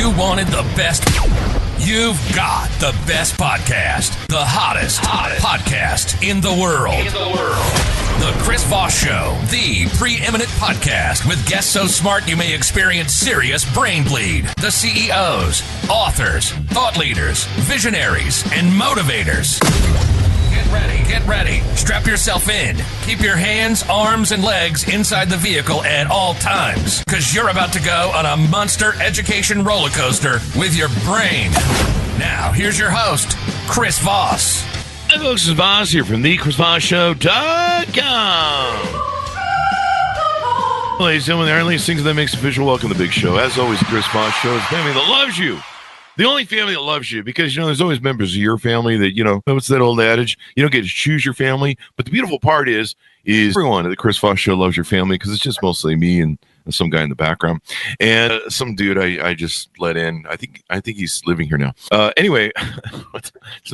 you wanted the best, you've got the best podcast, the hottest podcast in the world. The Chris Voss Show, the preeminent podcast with guests so smart you may experience serious brain bleed. The CEOs, authors, thought leaders, visionaries, and motivators. Get ready. Strap yourself in. Keep your hands, arms, and legs inside the vehicle at all times, because you're about to go on a monster education roller coaster with your brain. Now, here's your host, Chris Voss. Hi, folks. This is Voss here from thechrisvossshow.com. Ladies and gentlemen, there are only things that makes official. Welcome to the big show. As always, Chris Voss Show is the family that loves you. The only family that loves you, because, there's always members of your family that, what's that old adage? You don't get to choose your family. But the beautiful part is everyone at the Chris Voss Show loves your family, because it's just mostly me and some guy in the background. And some dude I just let in. I think he's living here now. Anyway, I'm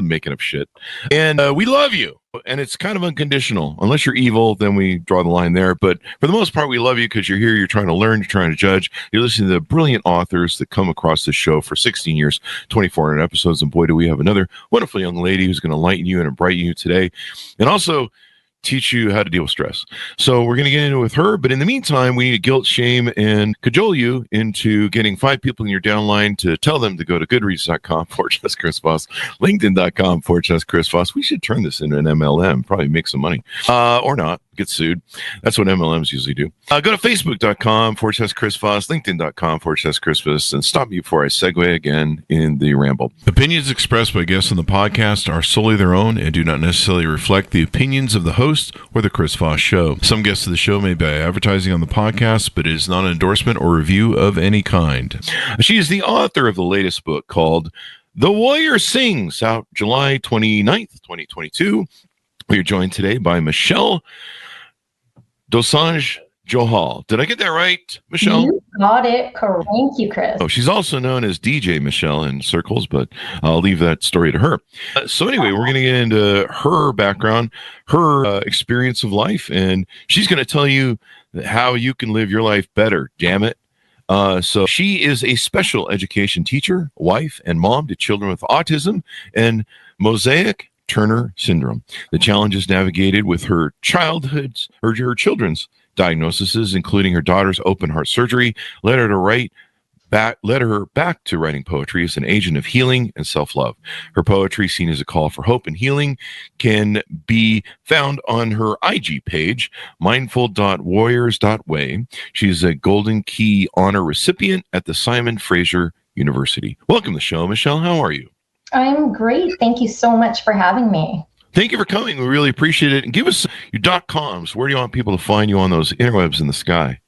making up shit. And we love you. And it's kind of unconditional. Unless you're evil, then we draw the line there. But for the most part, we love you because you're here, you're trying to learn, you're trying to judge. You're listening to the brilliant authors that come across this show for 16 years, 2,400 episodes. And boy, do we have another wonderful young lady who's going to lighten you and brighten you today. And also teach you how to deal with stress. So we're going to get into it with her. But in the meantime, we need to guilt, shame, and cajole you into getting 5 people in your downline to tell them to go to goodreads.com/Chris Voss, LinkedIn.com/Chris Voss. We should turn this into an MLM, probably make some money. Or not, get sued. That's what MLMs usually do. Go to Facebook.com/Chris Voss, LinkedIn.com/Chris Voss, and stop me before I segue again in the ramble. Opinions expressed by guests on the podcast are solely their own and do not necessarily reflect the opinions of the host or the Chris Voss Show. Some guests of the show may buy advertising on the podcast, but it is not an endorsement or review of any kind. She is the author of the latest book called The Warrior Sings, out July 29th, 2022. We are joined today by Michelle Dosanjh-Johal. Did I get that right, Michelle? You got it correct. Thank you, Chris. Oh, she's also known as DJ Michelle in circles, but I'll leave that story to her. So anyway, we're going to get into her background, her experience of life, and she's going to tell you how you can live your life better, damn it. So she is a special education teacher, wife, and mom to children with autism and Mosaic Turner Syndrome. The challenges navigated with her children's diagnoses, including her daughter's open heart surgery, led her back to writing poetry as an agent of healing and self-love. Her poetry, seen as a call for hope and healing, can be found on her IG page, mindful.warriors.way. She's a Golden Key Honor recipient at the Simon Fraser University. Welcome to the show, Michelle. How are you? I'm great. Thank you so much for having me. Thank you for coming. We really appreciate it. And give us your .coms. Where do you want people to find you on those interwebs in the sky?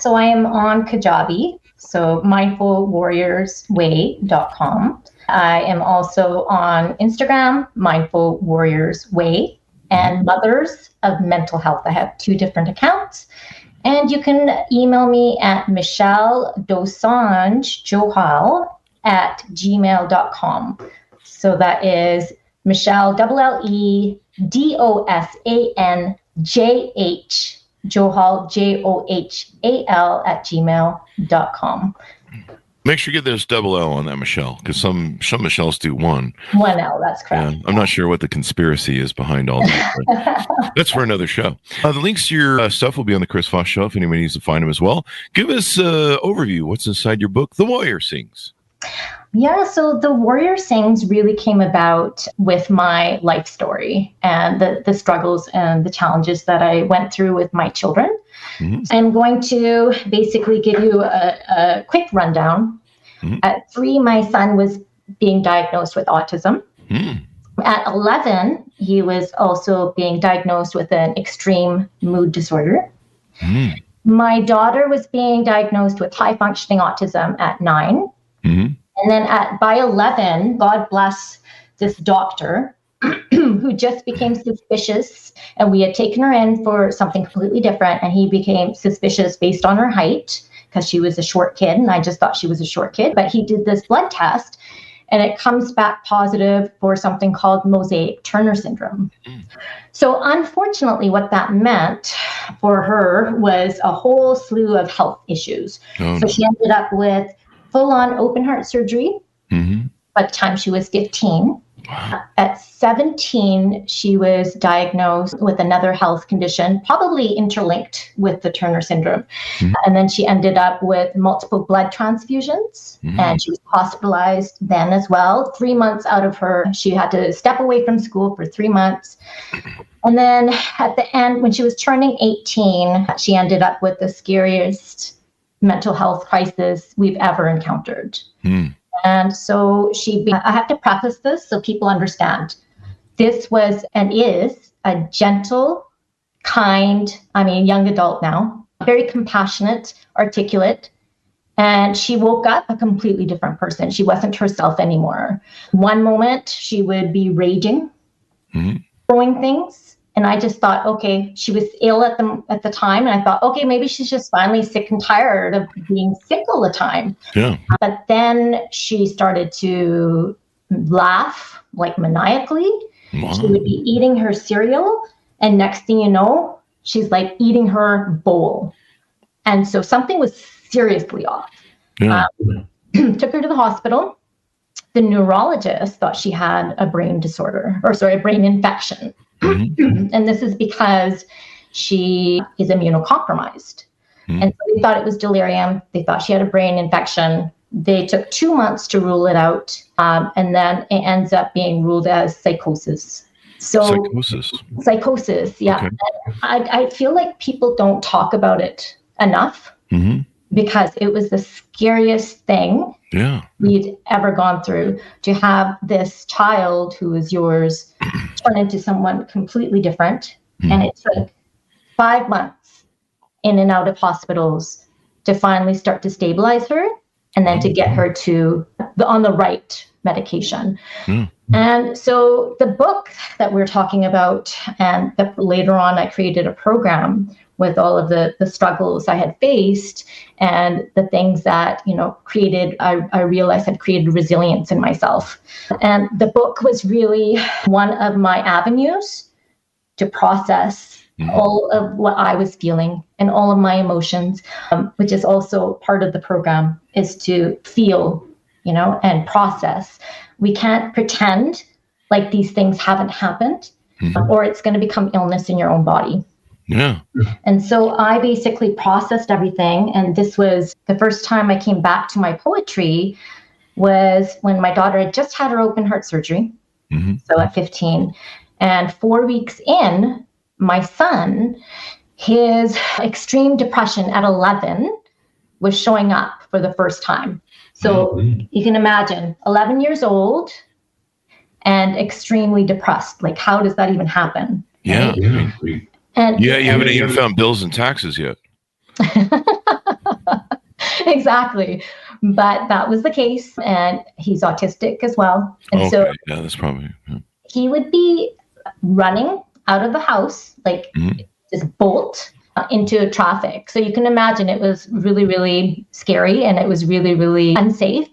So I am on Kajabi, so mindfulwarriorsway.com. I am also on Instagram, Mindful Warriors Way, and Mothers of Mental Health. I have 2 different accounts. And you can email me at Michelle Dosanjh-Johal at gmail.com. So that is Michelle, LLEDOSANJH, Johal, JOHAL at gmail.com. Make sure you get this double L on that, Michelle, because some Michelles do one. 1 L, that's correct. I'm not sure what the conspiracy is behind all that. That's for another show. The links to your stuff will be on the Chris Voss Show if anybody needs to find them as well. Give us an overview. What's inside your book, The Warrior Sings? Yeah, so The Warrior Sings really came about with my life story and the struggles and the challenges that I went through with my children. Mm-hmm. I'm going to basically give you a quick rundown. Mm-hmm. At 3, my son was being diagnosed with autism. Mm-hmm. At 11, he was also being diagnosed with an extreme mood disorder. Mm-hmm. My daughter was being diagnosed with high-functioning autism at 9. Mm-hmm. And then by 11, God bless this doctor who just became suspicious. And we had taken her in for something completely different. And he became suspicious based on her height because she was a short kid. And I just thought she was a short kid. But he did this blood test and it comes back positive for something called Mosaic Turner Syndrome. So unfortunately, what that meant for her was a whole slew of health issues. So she ended up with full-on open heart surgery by the time she was 15. Wow. At 17, she was diagnosed with another health condition, probably interlinked with the Turner syndrome. And then she ended up with multiple blood transfusions, and she was hospitalized then as well. 3 months out of she had to step away from school for 3 months. And then at the end, when she was turning 18, she ended up with the scariest mental health crisis we've ever encountered. And so I have to preface this so people understand. This was and is a gentle, kind, young adult now, very compassionate, articulate. And she woke up a completely different person. She wasn't herself anymore. One moment she would be raging, throwing things. And I just thought, okay, she was ill at the time. And I thought, okay, maybe she's just finally sick and tired of being sick all the time. Yeah. But then she started to laugh like maniacally. Wow. She would be eating her cereal. And next thing you know, she's like eating her bowl. And so something was seriously off. Yeah. Took her to the hospital. The neurologist thought she had a brain infection. And this is because she is immunocompromised. And so they thought it was delirium. They thought she had a brain infection. They took 2 months to rule it out. And then it ends up being ruled as psychosis. Psychosis, yeah. Okay. I feel like people don't talk about it enough because it was the scariest thing we'd ever gone through, to have this child who is yours turn into someone completely different. And it took 5 months in and out of hospitals to finally start to stabilize her, and then to get her on the right medication. And so the book that we're talking about, and later on I created a program with all of the struggles I had faced and the things that, I realized had created resilience in myself. And the book was really one of my avenues to process all of what I was feeling and all of my emotions, which is also part of the program, is to feel, and process. We can't pretend like these things haven't happened, or it's going to become illness in your own body. Yeah. And so I basically processed everything. And this was the first time I came back to my poetry was when my daughter had just had her open heart surgery. So at 15. And 4 weeks in, my son, his extreme depression at 11 was showing up for the first time. So you can imagine 11 years old and extremely depressed. Like, how does that even happen? Yeah. Right? And you haven't even found bills and taxes yet. Exactly. But that was the case. And he's autistic as well. And so that's probably. Yeah. He would be running out of the house, like just bolt into traffic. So you can imagine it was really, really scary, and it was really, really unsafe.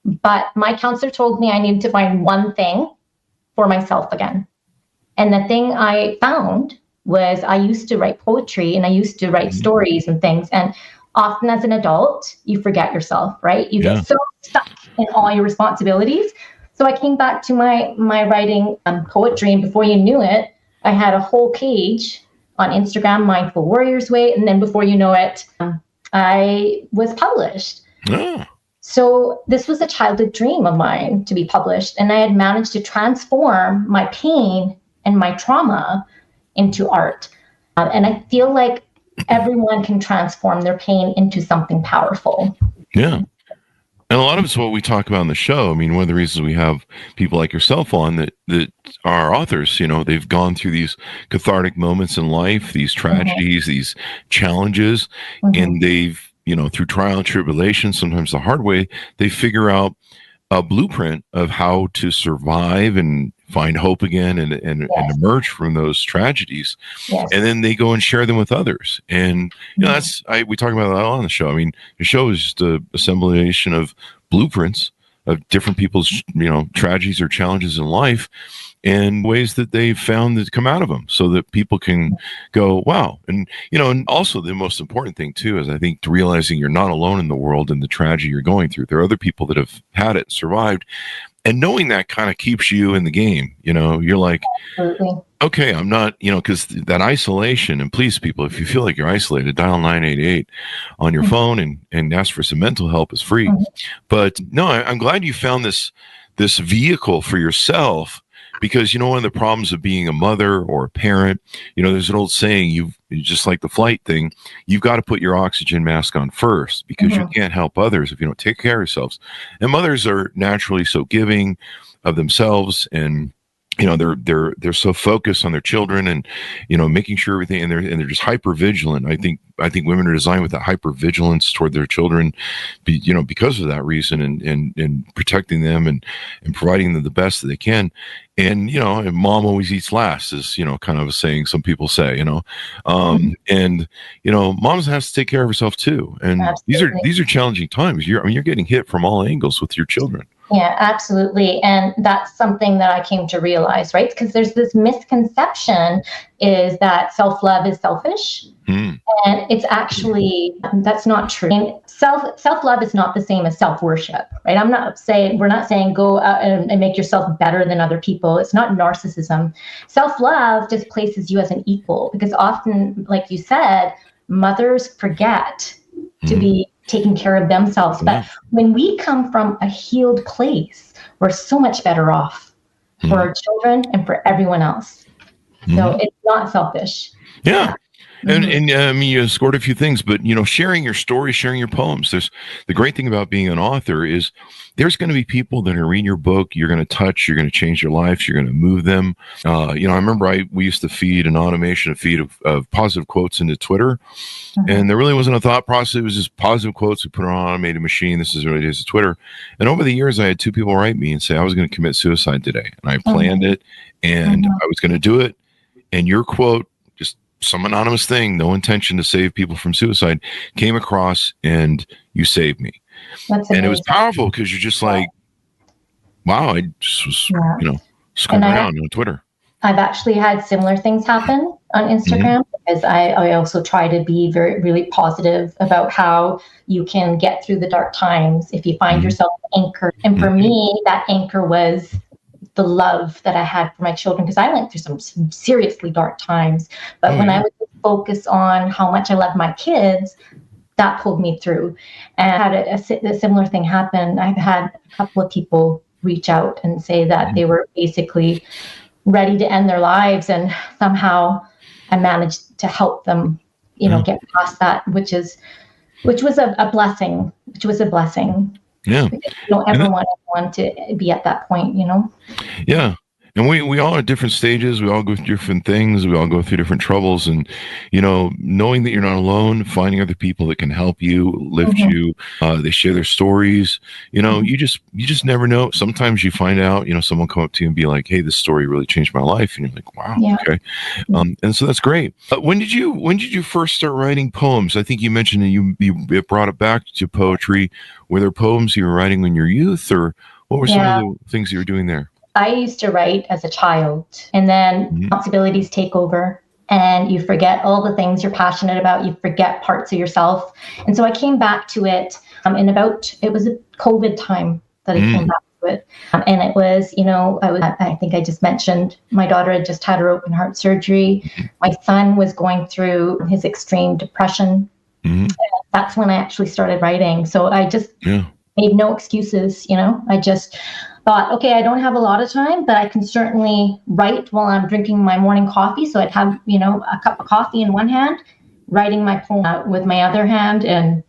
But my counselor told me I needed to find one thing for myself again. And the thing I found was I used to write poetry and I used to write stories and things. And often as an adult, you forget yourself, right? You get so stuck in all your responsibilities. So I came back to my writing poetry, and before you knew it, I had a whole page on Instagram, Mindful Warriors Way. And then before you know it, I was published. Oh. So this was a childhood dream of mine, to be published. And I had managed to transform my pain and my trauma into art. And I feel like everyone can transform their pain into something powerful. Yeah. And a lot of it's what we talk about in the show. I mean, one of the reasons we have people like yourself on that are authors, they've gone through these cathartic moments in life, these tragedies, these challenges, and they've, through trial and tribulation, sometimes the hard way, they figure out a blueprint of how to survive and find hope again and emerge from those tragedies. Yes. And then they go and share them with others. And we talk about that on the show. I mean, the show is just a assemblation of blueprints of different people's, tragedies or challenges in life. and ways that they've found that come out of them so that people can go, wow. And, and also the most important thing too, is I think realizing you're not alone in the world and the tragedy you're going through. There are other people that have had it and survived. And knowing that kind of keeps you in the game. You're like, Absolutely. okay, I'm not, because that isolation, and please people, if you feel like you're isolated, dial 988 on your phone and ask for some mental help. It's free. But no, I'm glad you found this vehicle for yourself, because one of the problems of being a mother or a parent, there's an old saying, just like the flight thing, you've got to put your oxygen mask on first, because you can't help others if you don't take care of yourselves. And mothers are naturally so giving of themselves, and they're so focused on their children and making sure everything, and they're just hyper vigilant. I think women are designed with that hyper vigilance toward their children, because of that reason, and protecting them and providing them the best that they can. And and mom always eats last is kind of a saying some people say. And moms has to take care of herself too. And Absolutely. these are challenging times. You're getting hit from all angles with your children. Yeah, absolutely. And that's something that I came to realize, right? Because there's this misconception is that self-love is selfish. And it's actually, that's not true. And self-love is not the same as self-worship, right? We're not saying go out and make yourself better than other people. It's not narcissism. Self-love just places you as an equal, because often, like you said, mothers forget to be taking care of themselves. But when we come from a healed place, we're so much better off for our children and for everyone else. So it's not selfish. Yeah. And I mean, you scored a few things, but sharing your story, sharing your poems. There's the great thing about being an author is there's going to be people that are reading your book. You're going to touch. You're going to change their lives. You're going to move them. I remember we used to feed a feed of positive quotes into Twitter, and there really wasn't a thought process. It was just positive quotes. We put it on an automated machine. This is what it is to Twitter. And over the years, I had 2 people write me and say I was going to commit suicide today, and I planned it, and I was going to do it. And your quote, just some anonymous thing, no intention to save people from suicide, came across, and you saved me. And it was powerful, because you're just like, wow, I just was, scrolling around on Twitter. I've actually had similar things happen on Instagram, because I also try to be really positive about how you can get through the dark times if you find yourself anchored. And for me, that anchor was the love that I had for my children, because I went through some seriously dark times. But when I would focus on how much I loved my kids, that pulled me through. And I had a similar thing happen. I've had a couple of people reach out and say that they were basically ready to end their lives, and somehow I managed to help them, get past that, which was a blessing. Yeah. Because you don't ever want anyone to be at that point, Yeah. And we all are at different stages. We all go through different things. We all go through different troubles. And, knowing that you're not alone, finding other people that can help you, lift you, they share their stories, you just never know. Sometimes you find out, someone come up to you and be like, hey, this story really changed my life. And you're like, wow, okay. And so that's great. When did you first start writing poems? I think you mentioned that you brought it back to poetry. Were there poems you were writing when you were youth, or what were some of the things you were doing there? I used to write as a child, and then responsibilities take over, and you forget all the things you're passionate about. You forget parts of yourself. And so I came back to it it was a COVID time that I came back to it. And it was, I think I just mentioned my daughter had just had her open heart surgery. My son was going through his extreme depression. And that's when I actually started writing. So I just made no excuses, I just thought, okay, I don't have a lot of time, but I can certainly write while I'm drinking my morning coffee. So I'd have, a cup of coffee in one hand, writing my poem with my other hand, and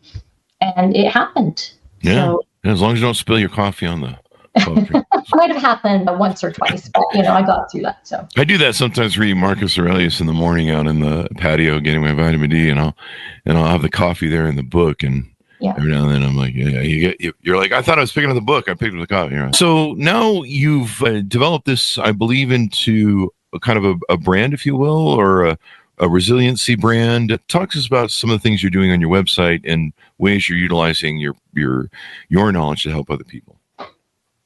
it happened. Yeah, so, as long as you don't spill your coffee on the coffee. Might have happened once or twice, but I got through that. So I do that sometimes, reading Marcus Aurelius in the morning out in the patio, getting my vitamin D, and I'll have the coffee there in the book, and every now and then I'm like, you're like, I thought I was picking up the book. I picked up the coffee. So now you've developed this, I believe, into a kind of a brand, if you will, or a resiliency brand. Talk to us about some of the things you're doing on your website and ways you're utilizing your knowledge to help other people.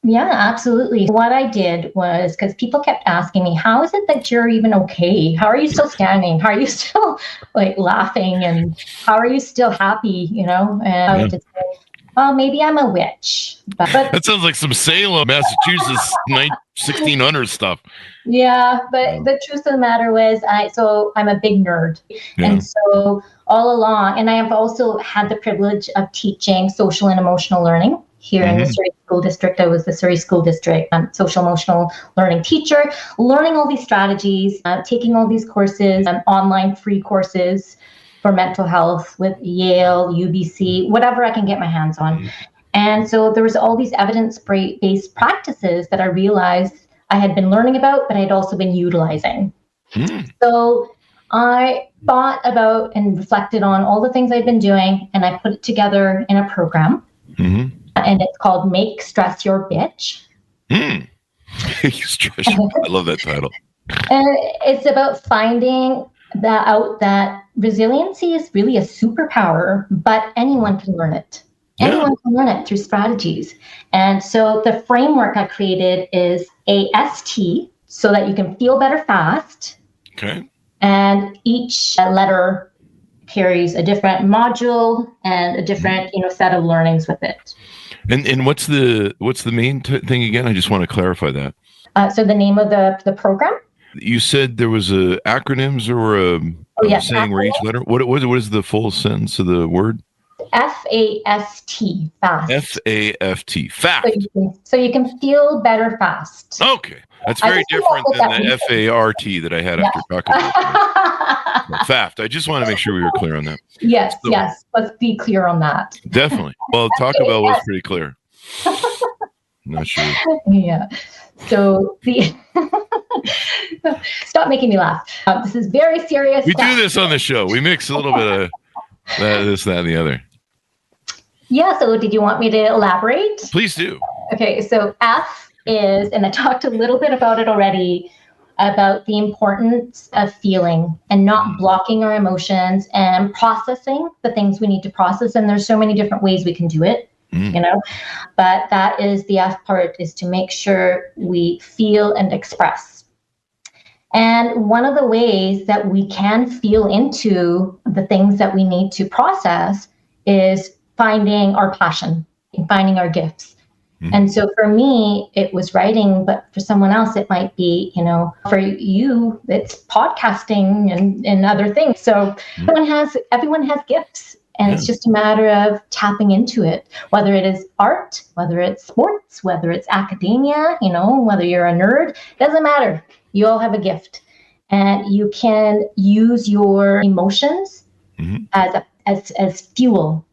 Yeah, absolutely. What I did was, because people kept asking me, how is it that you're even okay? How are you still standing? How are you still like laughing? And how are you still happy? And I would just say, oh, maybe I'm a witch. But That sounds like some Salem, Massachusetts, 1600 stuff. yeah, but the truth of the matter was, I'm a big nerd. Yeah. And so all along, and I have also had the privilege of teaching social and emotional learning here in the Surrey School District. I was the Surrey School District social emotional learning teacher, learning all these strategies, taking all these courses, online free courses for mental health with Yale, UBC, whatever I can get my hands on. And so there was all these evidence-based practices that I realized I had been learning about, but I had also been utilizing. So I thought about and reflected on all the things I'd been doing, and I put it together in a program. And it's called Make Stress Your Bitch. I love that title. And it's about finding that resiliency is really a superpower, but anyone can learn it. Anyone can learn it through strategies. And so the framework I created is AST, so that you can feel better fast. Okay. And each letter carries a different module and a different set of learnings with it. And what's the main thing again? I just want to clarify that. So the name of the program? You said there was acronyms or a saying where each letter. What is the full sentence of the word? FAST, fast. FAFT, fast. So you can feel better fast. Okay. That's very different than the FART that I had after talking about FAFT. I just want to make sure we were clear on that. Yes. Let's be clear on that. Definitely. Well, Talk About was pretty clear. Not sure. Yeah. So stop making me laugh. This is very serious. We do this on the show. We mix a little bit of this, that, and the other. Yeah. So did you want me to elaborate? Please do. Okay. So F is, and I talked a little bit about it already, about the importance of feeling and not blocking our emotions and processing the things we need to process. And there's so many different ways we can do it. But that is the F part, is to make sure we feel and express. And one of the ways that we can feel into the things that we need to process is finding our passion and finding our gifts. And so for me, it was writing, but for someone else, it might be, for you, it's podcasting and other things. So everyone has gifts. And it's just a matter of tapping into it, whether it is art, whether it's sports, whether it's academia, whether you're a nerd, doesn't matter. You all have a gift, and you can use your emotions as fuel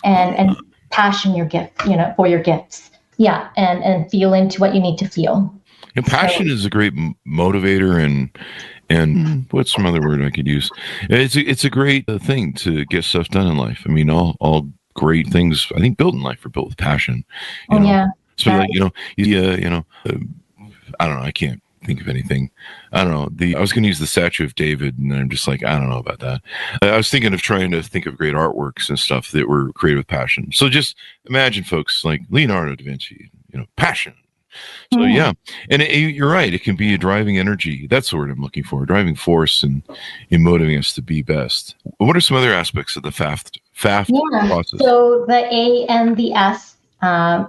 and passion your gift, for your gifts. Yeah. And feel into what you need to feel. And passion is a great motivator and what's some other word I could use? It's a great thing to get stuff done in life. I mean, all great things, I think, built in life are built with passion. Yeah. So I don't know. I can't think of anything. I don't know. I was going to use the Statue of David, and I'm just like, I don't know about that. I was thinking of trying to think of great artworks and stuff that were created with passion. So just imagine folks like Leonardo da Vinci, passion. So yeah, and you're right. It can be a driving energy. That's the word I'm looking for, driving force in motivating us to be best. What are some other aspects of the FAFT process? So the A and the S,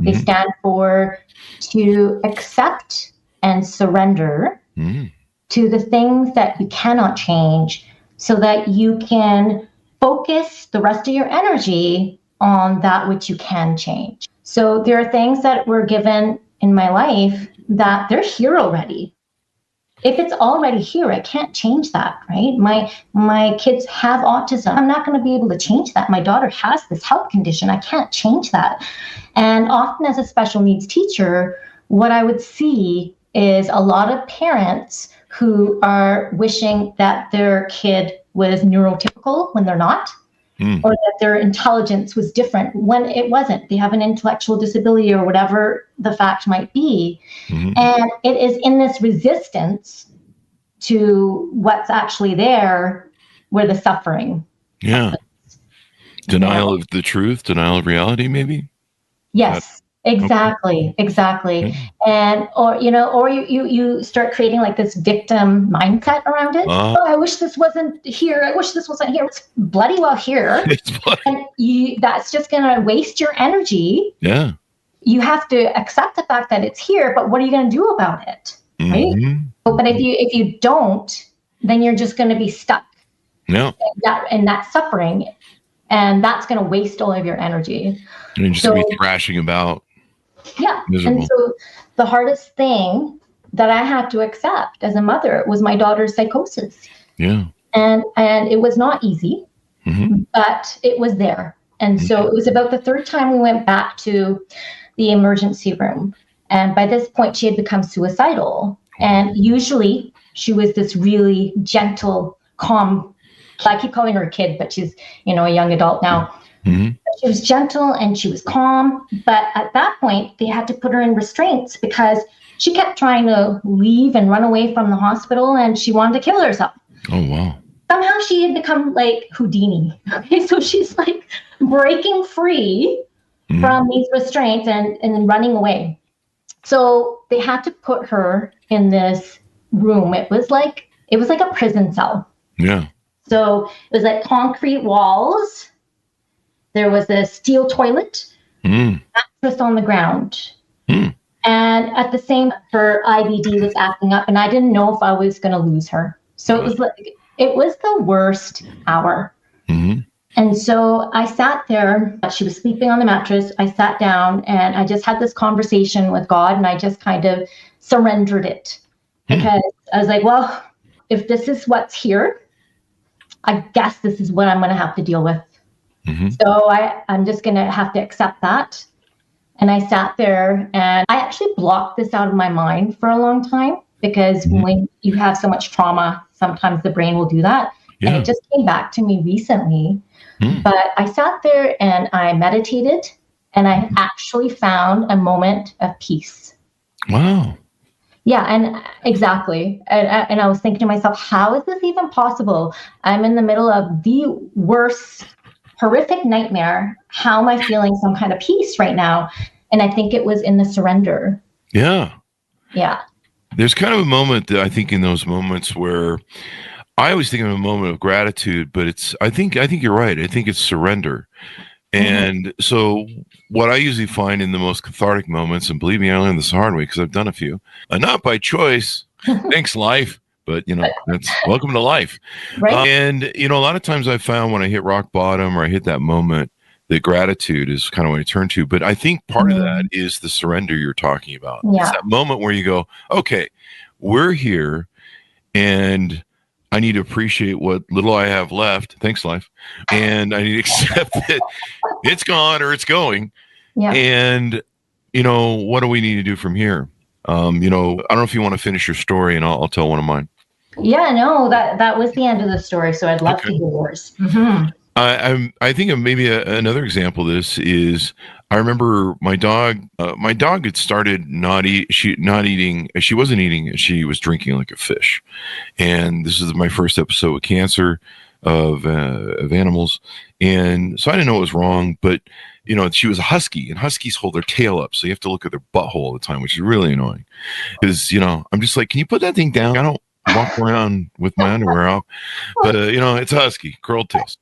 they stand for to accept and surrender to the things that you cannot change, so that you can focus the rest of your energy on that which you can change. So there are things that were given in my life that they're here already. If it's already here, I can't change that, right? My kids have autism. I'm not going to be able to change that. My daughter has this health condition. I can't change that. And often as a special needs teacher, what I would see is a lot of parents who are wishing that their kid was neurotypical when they're not. Or that their intelligence was different when it wasn't. They have an intellectual disability or whatever the fact might be. And it is in this resistance to what's actually there where the suffering happens. Denial of the truth, denial of reality, maybe? Yes, Exactly. Yeah. And, or you start creating like this victim mindset around it. Oh, I wish this wasn't here. I wish this wasn't here. It's bloody well here. And that's just going to waste your energy. Yeah. You have to accept the fact that it's here, but what are you going to do about it? Right. But if you don't, then you're just going to be stuck. Yeah. In that suffering. And that's going to waste all of your energy. And you're just going to be thrashing about. Yeah. Miserable. And so the hardest thing that I had to accept as a mother was my daughter's psychosis. Yeah. And it was not easy, but it was there. And so it was about the third time we went back to the emergency room. And by this point, she had become suicidal. And usually she was this really gentle, calm, I keep calling her a kid, but she's, a young adult now. She was gentle and she was calm. But at that point, they had to put her in restraints because she kept trying to leave and run away from the hospital and she wanted to kill herself. Oh, wow. Somehow she had become like Houdini. Okay, so she's like breaking free from these restraints and running away. So they had to put her in this room. It was like a prison cell. Yeah. So it was like concrete walls. There was a steel toilet, mattress on the ground. And at the same, her IBD was acting up and I didn't know if I was going to lose her. So it was the worst hour. And so I sat there, she was sleeping on the mattress. I sat down and I just had this conversation with God and I just kind of surrendered it because I was like, well, if this is what's here, I guess this is what I'm going to have to deal with. So I'm just going to have to accept that. And I sat there and I actually blocked this out of my mind for a long time because when you have so much trauma, sometimes the brain will do that. Yeah. And it just came back to me recently. But I sat there and I meditated and I actually found a moment of peace. Wow. Yeah, and exactly. And I was thinking to myself, how is this even possible? I'm in the middle of the worst, horrific nightmare. How am I feeling some kind of peace right now? And I think it was in the surrender. Yeah. Yeah. There's kind of a moment that I think in those moments where I always think of a moment of gratitude, but I think you're right. I think it's surrender. And so what I usually find in the most cathartic moments, and believe me, I learned this the hard way because I've done a few, not by choice, thanks life, but that's welcome to life. Right. And, a lot of times I found when I hit rock bottom or I hit that moment, that gratitude is kind of what I turn to. But I think part of that is the surrender you're talking about. Yeah. It's that moment where you go, okay, we're here and I need to appreciate what little I have left. Thanks, life. And I need to accept that it's gone or it's going. Yeah. And, what do we need to do from here? I don't know if you want to finish your story and I'll tell one of mine. Yeah, no, that was the end of the story. So I'd love to hear yours. I think of maybe another example of this is I remember my dog had started she wasn't eating, she was drinking like a fish. And this is my first episode with cancer of animals. And so I didn't know what was wrong, but she was a husky and huskies hold their tail up. So you have to look at their butthole all the time, which is really annoying because, I'm just like, can you put that thing down? I don't walk around with my underwear off, but it's a husky, curled tails.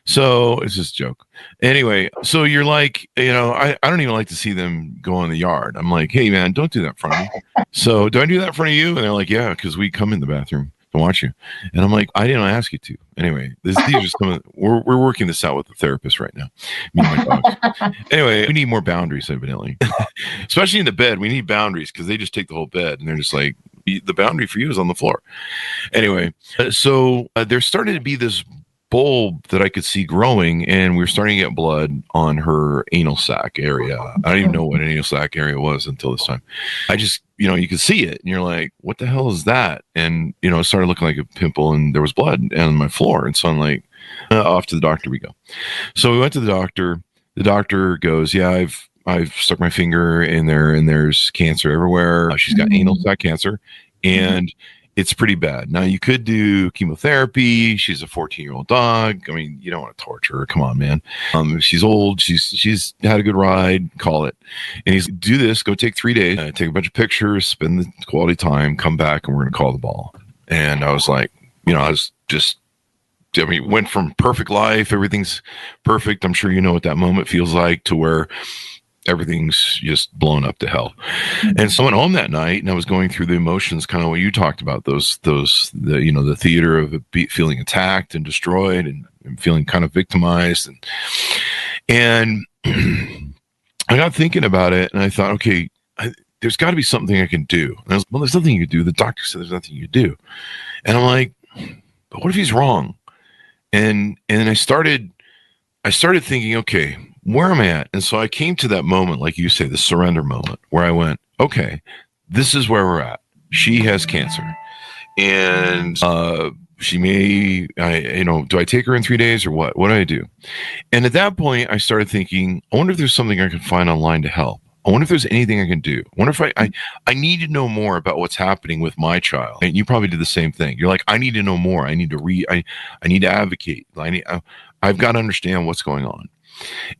So it's just a joke. Anyway, so you're like, I don't even like to see them go in the yard. I'm like, hey man, don't do that in front of me. So do I do that in front of you? And they're like, yeah, because we come in the bathroom to watch you. And I'm like, I didn't ask you to. Anyway, these are some of we're working this out with the therapist right now. Me and my dogs. Anyway, we need more boundaries, evidently. Especially in the bed. We need boundaries because they just take the whole bed and they're just like, the boundary for you is on the floor. Anyway, so there started to be this bulb that I could see growing, and we were starting to get blood on her anal sac area. I don't even know what an anal sac area was until this time. I just, you could see it, and you're like, what the hell is that? And, it started looking like a pimple, and there was blood on my floor. And so I'm like, off to the doctor we go. So we went to the doctor. The doctor goes, yeah, I've stuck my finger in there, and there's cancer everywhere. She's got anal sac cancer, and it's pretty bad. Now, you could do chemotherapy. She's a 14-year-old dog. I mean, you don't want to torture her. Come on, man. She's old. She's had a good ride. Call it. And he's do this. Go take 3 days. Take a bunch of pictures. Spend the quality time. Come back, and we're going to call the ball. And I was like, went from perfect life. Everything's perfect. I'm sure you know what that moment feels like, to where everything's just blown up to hell. And so I went home that night, and I was going through the emotions, kind of what you talked about, the theater of feeling attacked and destroyed and feeling kind of victimized. And I got thinking about it, and I thought, okay, there's got to be something I can do. And I was, well, there's nothing you can do. The doctor said there's nothing you can do. And I'm like, but what if he's wrong? And then I started thinking, okay, where am I at? And so I came to that moment, like you say, the surrender moment, where I went, okay, this is where we're at. She has cancer, and she may, do I take her in 3 days or what? What do I do? And at that point, I started thinking, I wonder if there's something I can find online to help. I wonder if there's anything I can do. I wonder if I need to know more about what's happening with my child. And you probably did the same thing. You're like, I need to know more. I need to read. I need to advocate. I've got to understand what's going on.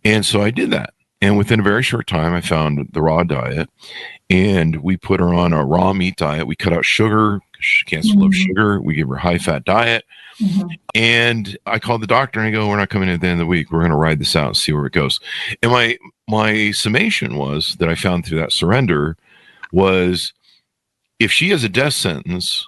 And so I did that. And within a very short time, I found the raw diet, and we put her on a raw meat diet. We cut out sugar. She can't swallow sugar. We give her a high-fat diet. And I called the doctor, and I go, we're not coming in at the end of the week. We're going to ride this out and see where it goes. And my summation was that I found through that surrender was, if she has a death sentence,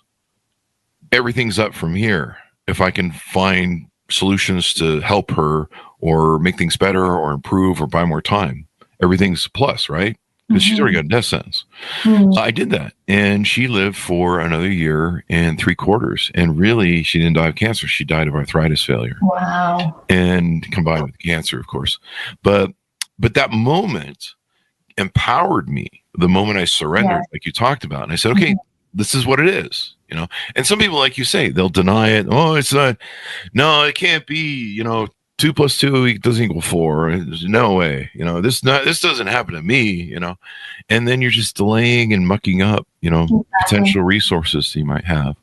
everything's up from here. If I can find solutions to help her or make things better or improve or buy more time, everything's a plus, right? Because she's already got a death sentence. I did that, and she lived for another 1.75 years. And really, she didn't die of cancer. She died of arthritis failure. Wow. And combined with cancer, of course. But that moment empowered me. The moment I surrendered, like you talked about, and I said, okay, this is what it is, And some people, like you say, they'll deny it. Oh, it's not. No, it can't be. 2 + 2 doesn't equal 4. There's no way. This doesn't happen to me. And then you're just delaying and mucking up. Potential resources you might have.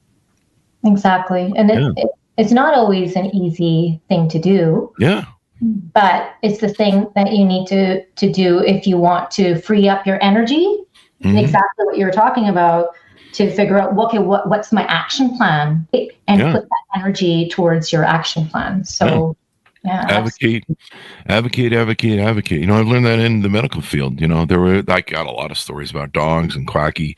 Exactly, and it's not always an easy thing to do. Yeah. But it's the thing that you need to do if you want to free up your energy. Exactly what you were talking about, to figure out, okay, what's my action plan, and put that energy towards your action plan. So. Yeah, advocate. I've learned that in the medical field. I got a lot of stories about dogs and quacky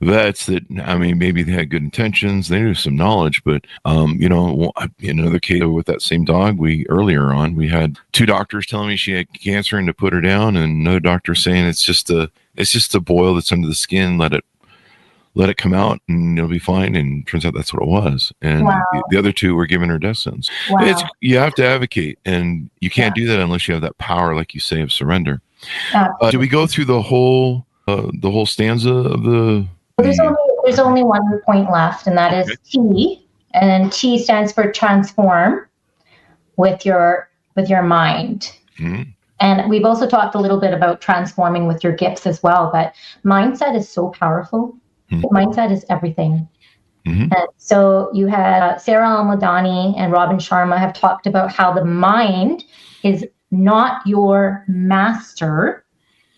vets that, maybe they had good intentions. They knew some knowledge, but, in another case with that same dog, earlier on, we had 2 doctors telling me she had cancer and to put her down, and another doctor saying it's just a boil that's under the skin. Let it come out and it'll be fine. And turns out that's what it was. And the other 2 were giving her death sentence. Wow. You have to advocate, and you can't do that unless you have that power, like you say, of surrender. Do we go through the whole stanza of the? There's only one point left, and that is T. And T stands for transform with your mind. And we've also talked a little bit about transforming with your gifts as well. But mindset is so powerful. Mindset is everything. And so you had Sarah Almadani and Robin Sharma have talked about how the mind is not your master,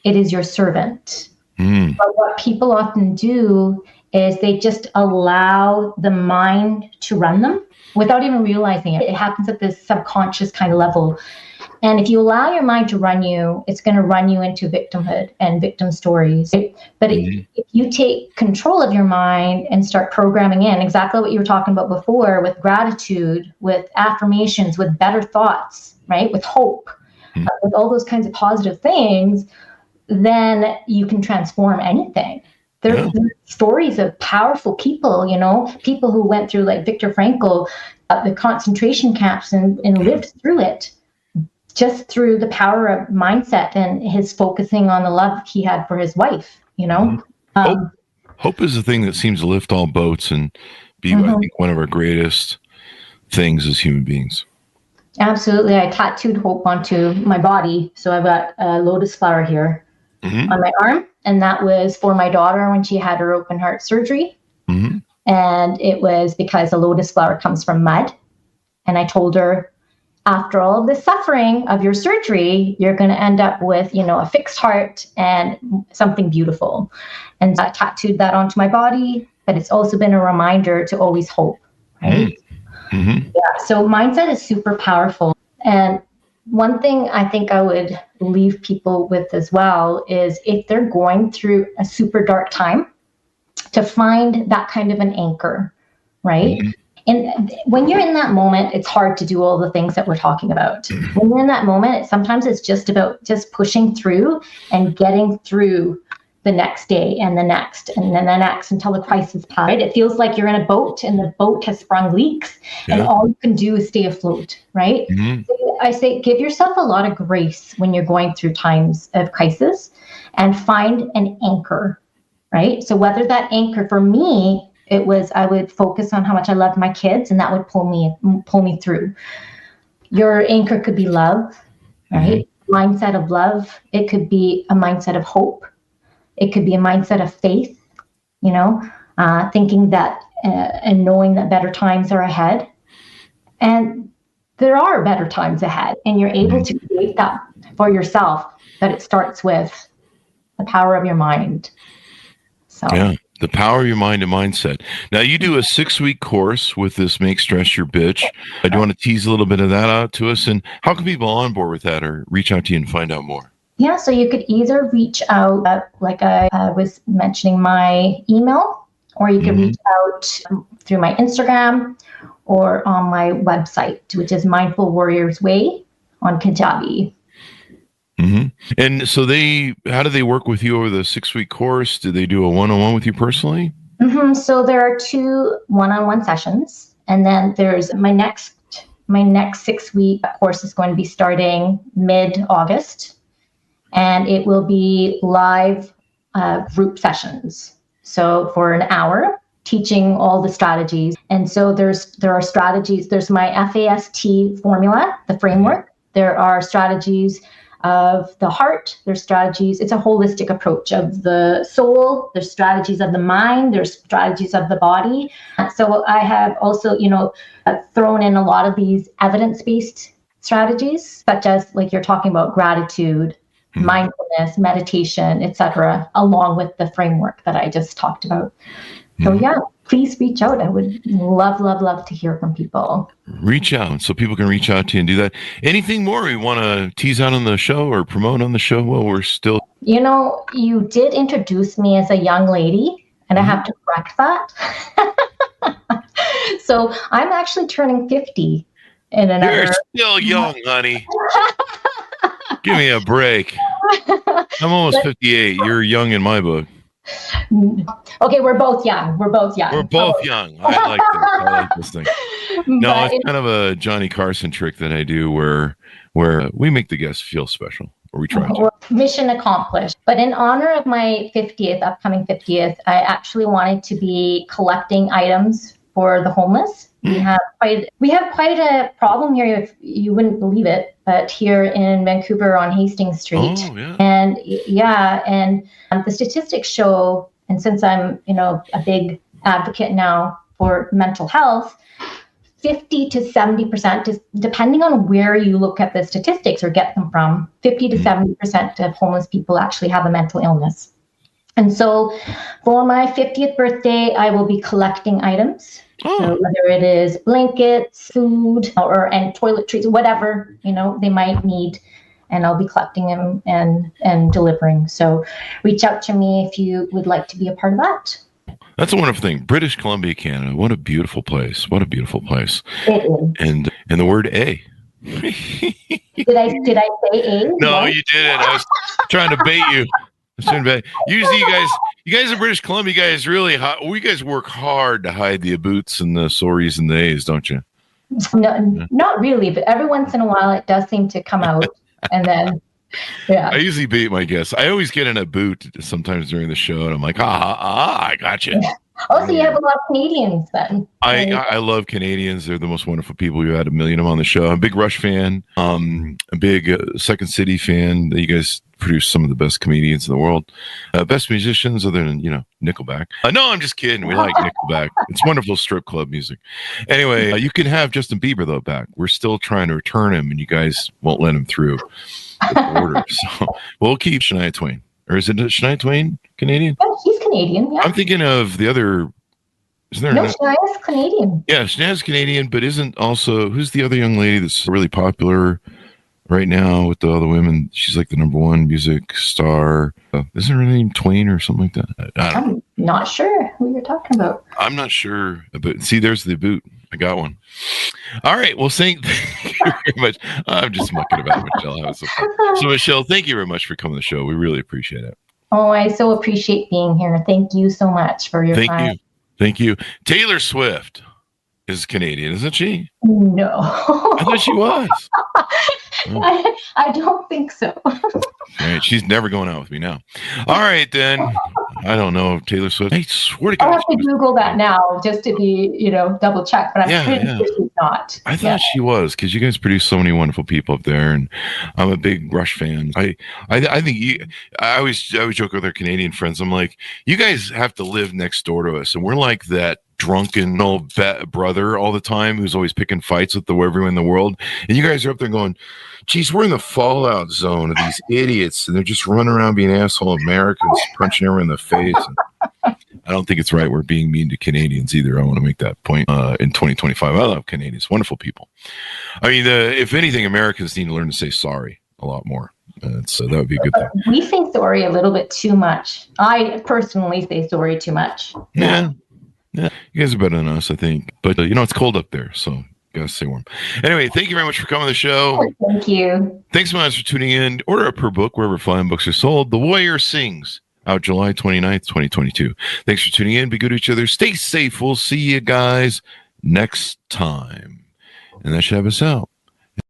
it is your servant. But what people often do is they just allow the mind to run them without even realizing it. It happens at this subconscious kind of level. And if you allow your mind to run you, it's going to run you into victimhood and victim stories. But if you take control of your mind and start programming in exactly what you were talking about before, with gratitude, with affirmations, with better thoughts, right? With hope, with all those kinds of positive things, then you can transform anything. There's stories of powerful people, people who went through, like Viktor Frankl, the concentration camps and lived through it. Just through the power of mindset and his focusing on the love he had for his wife, Hope is the thing that seems to lift all boats and be, I think, one of our greatest things as human beings. Absolutely. I tattooed hope onto my body. So I've got a lotus flower here on my arm. And that was for my daughter when she had her open heart surgery. And it was because a lotus flower comes from mud. And I told her, after all of the suffering of your surgery, you're going to end up with, a fixed heart and something beautiful. And I tattooed that onto my body, but it's also been a reminder to always hope, right? Mm-hmm. Yeah. So mindset is super powerful. And one thing I think I would leave people with as well is if they're going through a super dark time, to find that kind of an anchor, right? Mm-hmm. And when you're in that moment, it's hard to do all the things that we're talking about. When you're in that moment, sometimes it's just about just pushing through and getting through the next day and the next and then the next until the crisis passed. Right? It feels like you're in a boat and the boat has sprung leaks and all you can do is stay afloat, right? Mm-hmm. So I say give yourself a lot of grace when you're going through times of crisis and find an anchor, right? So whether that anchor for me, it was I would focus on how much I loved my kids and that would pull me through. Your anchor could be love, right? Mm-hmm. Mindset of love. It could be a mindset of hope. It could be a mindset of faith, thinking that and knowing that better times are ahead. And there are better times ahead. And you're able to create that for yourself, but it starts with the power of your mind. So. Yeah, the power of your mind and mindset. Now, you do a 6-week course with this Make Stress Your Bitch. I do want to tease a little bit of that out to us. And how can people on board with that or reach out to you and find out more? Yeah, so you could either reach out, like I was mentioning, my email, or you can reach out through my Instagram or on my website, which is Mindful Warriors Way on Kajabi. Mm-hmm. And so how do they work with you over the 6-week course? Do they do a one-on-one with you personally? Mm-hmm. So there are 2 one-on-one sessions, and then there's my next 6-week course is going to be starting mid-August. And it will be live group sessions. So for an hour, teaching all the strategies. And so there are strategies. There's my FAST formula, the framework. There are strategies of the heart. There's strategies. It's a holistic approach of the soul. There's strategies of the mind. There's strategies of the body. So I have also, thrown in a lot of these evidence-based strategies, such as like you're talking about gratitude, mindfulness, meditation, etc., along with the framework that I just talked about. So yeah, please reach out. I would love to hear from people. Reach out so people can reach out to you and do that. Anything more we want to tease out on the show or promote on the show while we're still? You did introduce me as a young lady, and I have to correct that. So I'm actually turning 50 in another. You're still young, honey. Give me a break. I'm almost 58. You're young in my book. Okay, we're both young. We're both young. I like this thing. No, it's kind of a Johnny Carson trick that I do where we make the guests feel special, or we try to. Mission accomplished. But in honor of my upcoming 50th, I actually wanted to be collecting items for the homeless. We have quite a problem here. If you wouldn't believe it, but here in Vancouver on Hastings Street, and the statistics show. And since I'm a big advocate now for mental health, 50 to 70%, depending on where you look at the statistics or get them from, 50 to 70% of homeless people actually have a mental illness. And so, for my 50th birthday, I will be collecting items. So whether it is blankets, food, and toiletries, whatever, they might need, and I'll be collecting them and delivering. So reach out to me if you would like to be a part of that. That's a wonderful thing. British Columbia, Canada. What a beautiful place. What a beautiful place. It is. And the word A. Did I say A? No, you didn't. I was trying to bait you. Usually you guys in British Columbia, you guys work hard to hide the aboots and the sorries and the A's, don't you? No, not really, but every once in a while it does seem to come out. And then, I usually bait my guests. I always get in a boot sometimes during the show, and I'm like, I got you. Oh, so you have a lot of Canadians then. I love Canadians. They're the most wonderful people. We've had a million of them on the show. I'm a big Rush fan. A big Second City fan. You guys produce some of the best comedians in the world. Best musicians other than, Nickelback. No, I'm just kidding. We like Nickelback. It's wonderful strip club music. Anyway, you can have Justin Bieber, though, back. We're still trying to return him, and you guys won't let him through the border. So we'll keep Shania Twain. Or is it Shania Twain Canadian? Oh, he's Canadian, yeah. I'm thinking of the other. Shania's Canadian. Yeah, Shania's Canadian, but isn't also, who's the other young lady that's really popular right now with all the women? She's like the number one music star. Isn't her name Twain or something like that? I'm not sure who you're talking about. I'm not sure, but see, there's the boot. I got one. All right. Well, thank you very much. I'm just mucking about, Michelle. So, Michelle, thank you very much for coming to the show. We really appreciate it. Oh, I so appreciate being here. Thank you so much for your time. Thank you. Taylor Swift is Canadian, isn't she? No. I thought she was. I don't think so. Right. She's never going out with me now. All right, then. I don't know. Taylor Swift. I swear to God. I'll have to Google that now just to be, double check, but I'm pretty sure she's not. I thought she was, because you guys produce so many wonderful people up there, and I'm a big Rush fan. I think I always joke with our Canadian friends. I'm like, you guys have to live next door to us, and we're like that drunken old brother all the time who's always picking fights with everyone in the world, and you guys are up there going, geez, we're in the fallout zone of these idiots, and they're just running around being asshole Americans, punching everyone in the face. And I don't think it's right we're being mean to Canadians either. I want to make that point in 2025. I love Canadians, wonderful people. I mean, if anything, Americans need to learn to say sorry a lot more. So that would be a good thing. We say sorry a little bit too much. I personally say sorry too much. Yeah. You guys are better than us, I think. But, it's cold up there, so gotta stay warm. Anyway, thank you very much for coming to the show. Thank you. Thanks so much for tuning in. Order a per book wherever fine books are sold. The Warrior Sings, out July 29th, 2022. Thanks for tuning in. Be good to each other. Stay safe. We'll see you guys next time. And that should have us out.